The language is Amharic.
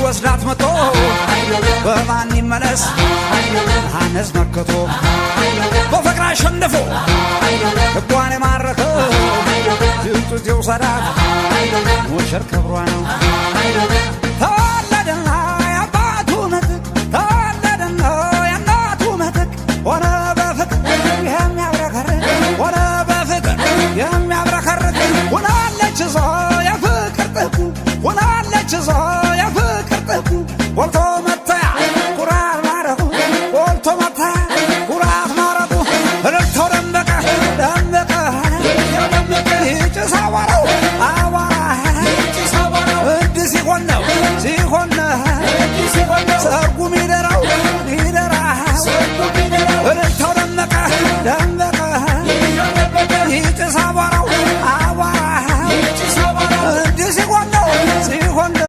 ሊወስዳት መጥቶ በማን ይመለስ ዮሐንስ መክቶ በፍቅር አሸንፎ ልቧን የማረከው ይውጡት ይውሰዳት ሙሽር ክብሯ ነው